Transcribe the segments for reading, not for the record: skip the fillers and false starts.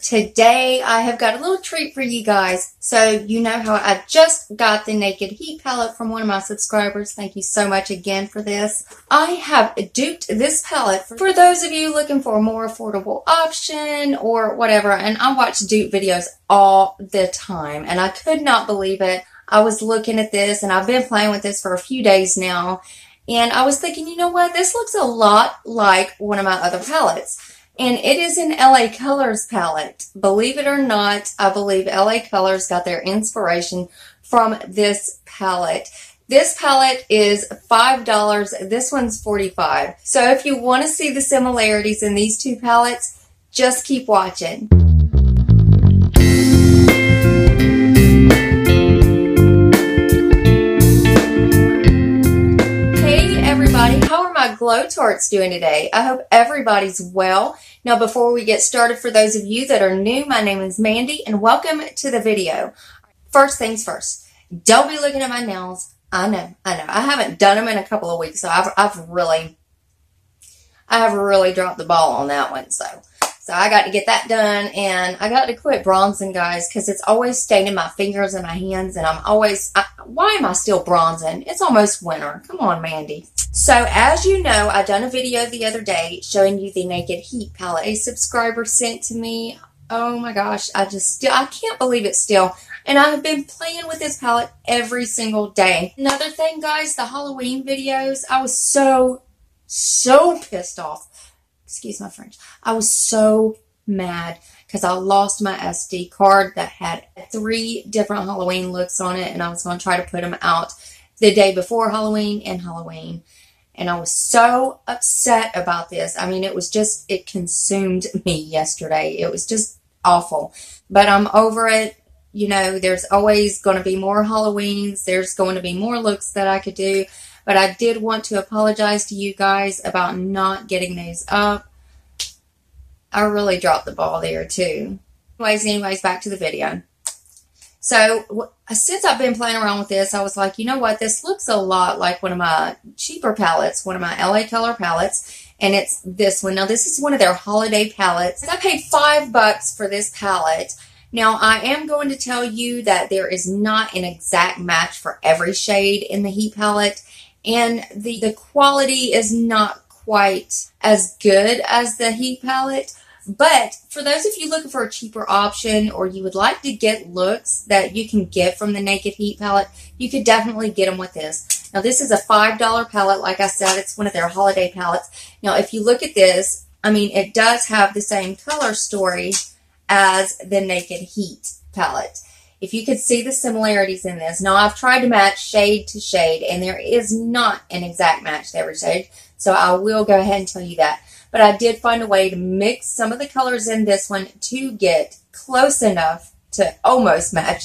Today I have got a little treat for you guys. So you know how I just got the Naked Heat palette from one of my subscribers. Thank you so much again for this. I have duped this palette for those of you looking for a more affordable option or whatever. And I watch dupe videos all the time and I could not believe it. I was looking at this and I've been playing with this for a few days now. And I was thinking, you know what? This looks a lot like one of my other palettes. And it is an LA Colors palette. Believe it or not, I believe LA Colors got their inspiration from this palette. This palette is $5. This one's $45. So if you want to see the similarities in these two palettes, just keep watching. How are my Glow Tarts doing today? I hope everybody's well. Now, before we get started, for those of you that are new, my name is Mandy, and welcome to the video. First things first, don't be looking at my nails. I know. I haven't done them in a couple of weeks, so I have really dropped the ball on that one. So I got to get that done, and I got to quit bronzing, guys, because it's always staining my fingers and my hands, and why am I still bronzing? It's almost winter. Come on, Mandy. So, as you know, I done a video the other day showing you the Naked Heat palette a subscriber sent to me. Oh my gosh, I can't believe it still. And I've been playing with this palette every single day. Another thing, guys, the Halloween videos, I was so pissed off. Excuse my French. I was so mad because I lost my SD card that had 3 different Halloween looks on it, and I was going to try to put them out the day before Halloween and Halloween. And I was so upset about this. I mean, it consumed me yesterday. It was just awful. But I'm over it. You know, there's always going to be more Halloweens. There's going to be more looks that I could do. But I did want to apologize to you guys about not getting those up. I really dropped the ball there too. Anyways, back to the video. So, since I've been playing around with this, I was like, you know what? This looks a lot like one of my cheaper palettes, one of my LA Color palettes, and it's this one. Now, this is one of their holiday palettes. I paid $5 for this palette. Now, I am going to tell you that there is not an exact match for every shade in the Heat palette, and the quality is not quite as good as the Heat palette. But for those of you looking for a cheaper option, or you would like to get looks that you can get from the Naked Heat palette, you could definitely get them with this. Now, this is a $5 palette. Like I said, it's one of their holiday palettes. Now, if you look at this, I mean, it does have the same color story as the Naked Heat palette. If you could see the similarities in this. Now, I've tried to match shade to shade, and there is not an exact match to every shade. So I will go ahead and tell you that. But I did find a way to mix some of the colors in this one to get close enough to almost match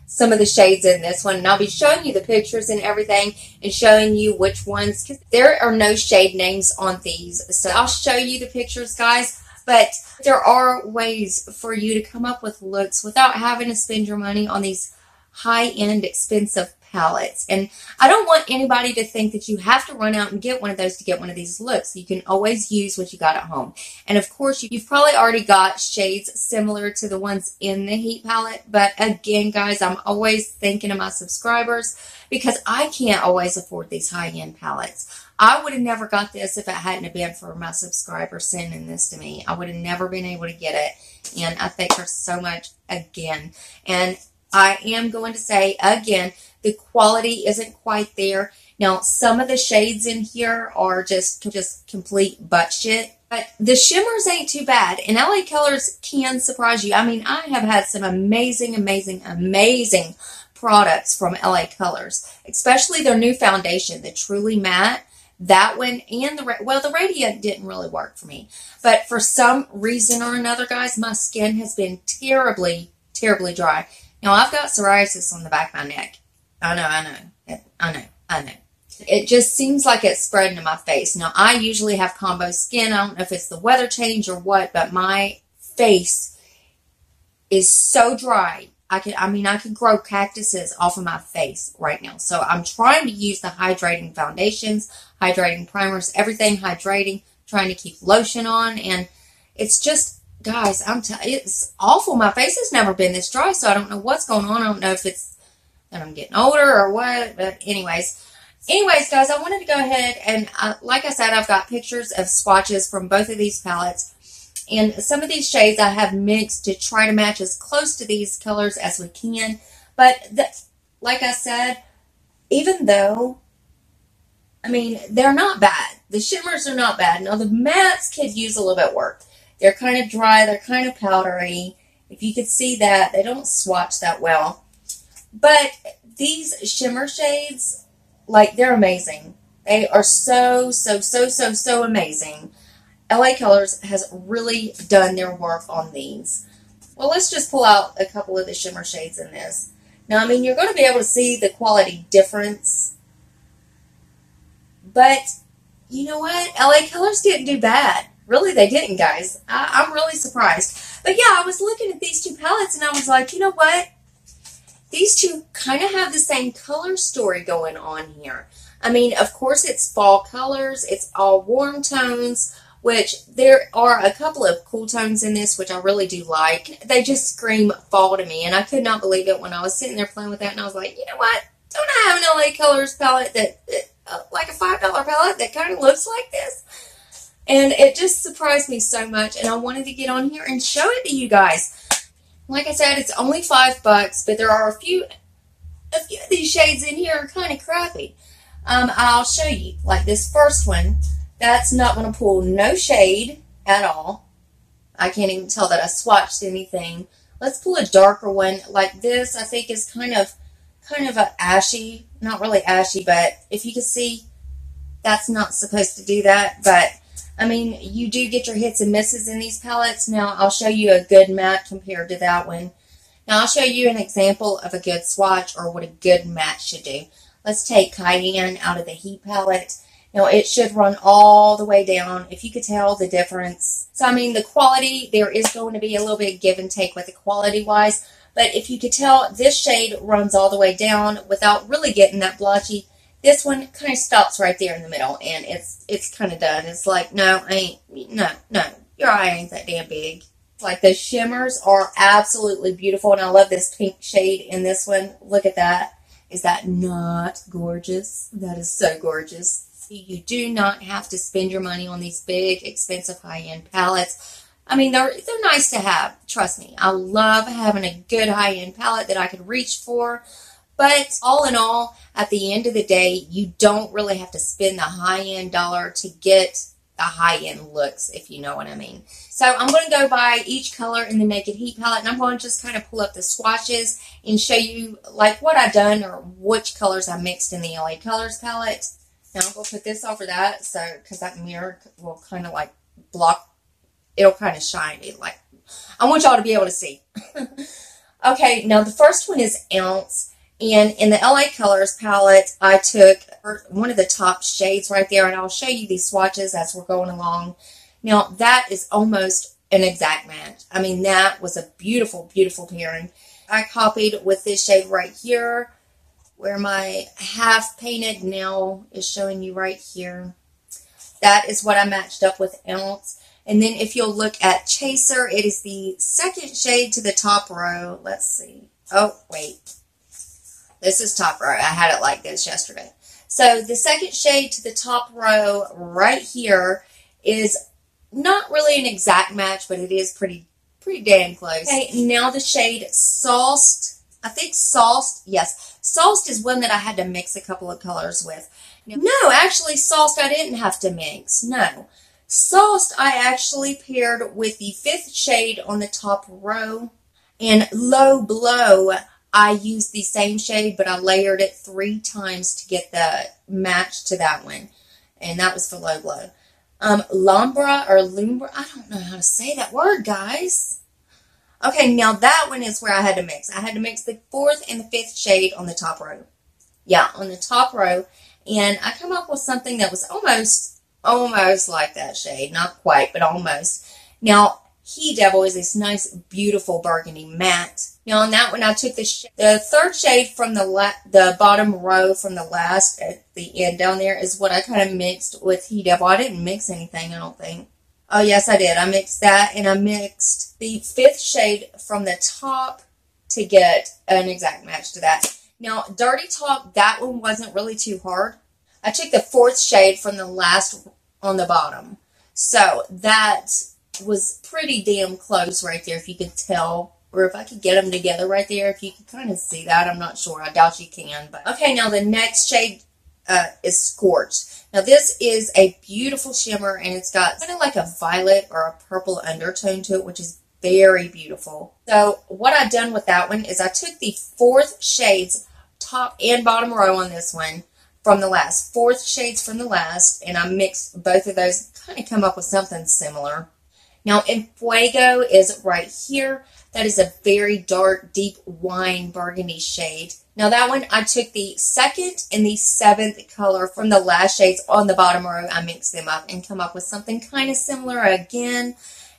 some of the shades in this one. And I'll be showing you the pictures and everything and showing you which ones, because there are no shade names on these. So I'll show you the pictures, guys. But there are ways for you to come up with looks without having to spend your money on these high-end, expensive palettes. And I don't want anybody to think that you have to run out and get one of those to get one of these looks. You can always use what you got at home. And of course, you've probably already got shades similar to the ones in the Heat palette. But again, guys, I'm always thinking of my subscribers because I can't always afford these high-end palettes. I would have never got this if it hadn't been for my subscriber sending this to me. I would have never been able to get it. And I thank her so much again. And I am going to say again, the quality isn't quite there. Now, some of the shades in here are just complete butt shit. But the shimmers ain't too bad. And LA Colors can surprise you. I mean, I have had some amazing products from LA Colors. Especially their new foundation, the Truly Matte. That one and the Radiant didn't really work for me. But for some reason or another, guys, my skin has been terribly dry. Now, I've got psoriasis on the back of my neck. I know. It just seems like it's spreading to my face. Now, I usually have combo skin. I don't know if it's the weather change or what, but my face is so dry. I could grow cactuses off of my face right now. So I'm trying to use the hydrating foundations, hydrating primers, everything hydrating, trying to keep lotion on. And it's just guys, it's awful. My face has never been this dry, so I don't know what's going on. I don't know if it's that I'm getting older or what, but anyways, guys, I wanted to go ahead and, like I said, I've got pictures of swatches from both of these palettes. And some of these shades I have mixed to try to match as close to these colors as we can. But, like I said, even though, I mean, they're not bad. The shimmers are not bad. Now, the mattes could use a little bit of work. They're kind of dry. They're kind of powdery. If you could see that, they don't swatch that well. But these shimmer shades, like, they're amazing. They are so amazing. LA Colors has really done their work on these. Well, let's just pull out a couple of the shimmer shades in this. Now, I mean, you're going to be able to see the quality difference. But, you know what? LA Colors didn't do bad. Really, they didn't, guys. I'm really surprised. But, yeah, I was looking at these two palettes, and I was like, you know what? These two kind of have the same color story going on here. I mean, of course, it's fall colors. It's all warm tones, which there are a couple of cool tones in this, which I really do like. They just scream fall to me, and I could not believe it when I was sitting there playing with that, and I was like, you know what? Don't I have an LA Colors palette that, like a $5 palette that kind of looks like this? And it just surprised me so much, and I wanted to get on here and show it to you guys. Like I said, it's only $5, but there are a few of these shades in here are kind of crappy. I'll show you. Like this first one, that's not going to pull no shade at all. I can't even tell that I swatched anything. Let's pull a darker one. Like this, I think is kind of a ashy, not really ashy, but if you can see, that's not supposed to do that. But I mean, you do get your hits and misses in these palettes. Now, I'll show you a good matte compared to that one. Now, I'll show you an example of a good swatch or what a good matte should do. Let's take Cayenne out of the Heat palette. Now, it should run all the way down, if you could tell the difference. So, I mean, the quality, there is going to be a little bit give and take with the quality-wise. But if you could tell, this shade runs all the way down without really getting that blotchy. This one kind of stops right there in the middle, and it's kind of done. It's like, no, your eye ain't that damn big. Like, the shimmers are absolutely beautiful, and I love this pink shade in this one. Look at that. Is that not gorgeous? That is so gorgeous. You do not have to spend your money on these big, expensive, high-end palettes. I mean, they're nice to have. Trust me. I love having a good high-end palette that I could reach for. But all in all, at the end of the day, you don't really have to spend the high-end dollar to get the high-end looks, if you know what I mean. So I'm going to go by each color in the Naked Heat palette, and I'm going to just kind of pull up the swatches and show you like what I've done or which colors I mixed in the LA Colors palette. Now I'm going to put this over that, so because that mirror will kind of like block, it'll kind of shine it. Like, I want y'all to be able to see. Okay, now the first one is Ounce. And in the LA Colors palette, I took one of the top shades right there, and I'll show you these swatches as we're going along. Now, that is almost an exact match. I mean, that was a beautiful, beautiful pairing. I copied with this shade right here, where my half-painted nail is showing you right here. That is what I matched up with Ounce. And then if you'll look at Chaser, it is the second shade to the top row. Let's see. Oh, wait. This is top row. I had it like this yesterday. So the second shade to the top row right here is not really an exact match, but it is pretty damn close. Okay, now the shade Sauced. I think Sauced, yes. Sauced is one that I had to mix a couple of colors with. No, actually Sauced I didn't have to mix. No. Sauced I actually paired with the fifth shade on the top row. And Low Blow, I used the same shade, but I layered it 3 times to get the match to that one. And that was for Low Blow. Lumbra or Lumbra, I don't know how to say that word, guys. Okay, now that one is where I had to mix. I had to mix the 4th and the 5th shade on the top row. Yeah, on the top row. And I come up with something that was almost like that shade. Not quite, but almost. Now, He Devil is this nice, beautiful burgundy matte. Now, on that one, I took the 3rd shade from the bottom row from the last at the end down there is what I kind of mixed with He Devil. I didn't mix anything, I don't think. Oh, yes, I did. I mixed that, and I mixed the 5th shade from the top to get an exact match to that. Now, Dirty Talk, that one wasn't really too hard. I took the 4th shade from the last on the bottom. So, that was pretty damn close right there, if you could tell. Or if I could get them together right there, if you could kind of see that. I'm not sure. I doubt you can. But okay, now the next shade is Scorched. Now this is a beautiful shimmer, and it's got kind of like a violet or a purple undertone to it, which is very beautiful. So what I've done with that one is I took the 4th shades, top and bottom row on this one, from the last. 4th shades from the last, and I mixed both of those, kind of come up with something similar. Now, En Fuego is right here. That is a very dark, deep wine burgundy shade. Now, that one, I took the 2nd and the 7th color from the last shades on the bottom row. I mixed them up and come up with something kind of similar again.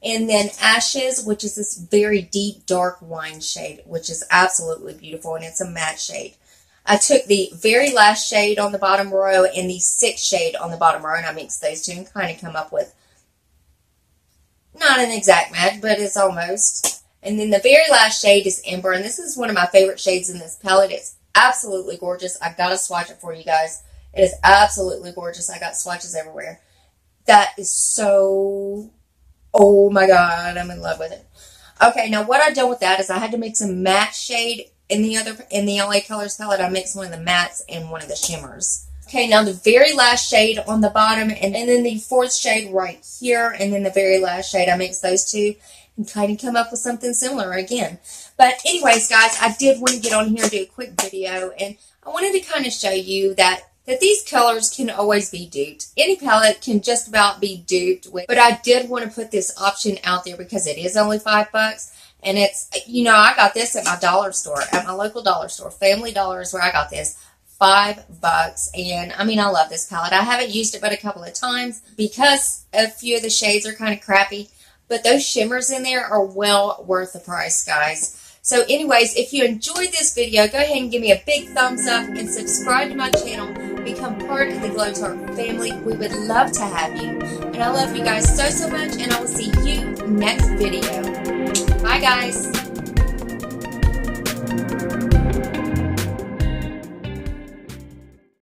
And then Ashes, which is this very deep, dark wine shade, which is absolutely beautiful, and it's a matte shade. I took the very last shade on the bottom row and the 6th shade on the bottom row, and I mixed those two and kind of come up with not an exact match, but it's almost. And then the very last shade is Ember, and this is one of my favorite shades in this palette. It's absolutely gorgeous. I've got to swatch it for you guys. It is absolutely gorgeous. I got swatches everywhere. That is so, oh my God, I'm in love with it. Okay, now what I've done with that is I had to mix a matte shade in the LA Colors palette. I mixed one of the mattes and one of the shimmers. Okay, now the very last shade on the bottom, and then the 4th shade right here, and then the very last shade, I mixed those two and kind of come up with something similar again. But anyways, guys, I did want to get on here and do a quick video, and I wanted to kind of show you that these colors can always be duped. Any palette can just about be duped with, but I did want to put this option out there because it is only $5, and it's, you know, I got this at my dollar store, at my local dollar store. Family Dollar is where I got this. $5, and I mean, I love this palette. I haven't used it but a couple of times because a few of the shades are kind of crappy, but those shimmers in there are well worth the price, guys. So anyways, if you enjoyed this video, go ahead and give me a big thumbs up and subscribe to my channel. Become part of the Glow Tart family. We would love to have you, and I love you guys so much, and I will see you next video. Bye, guys.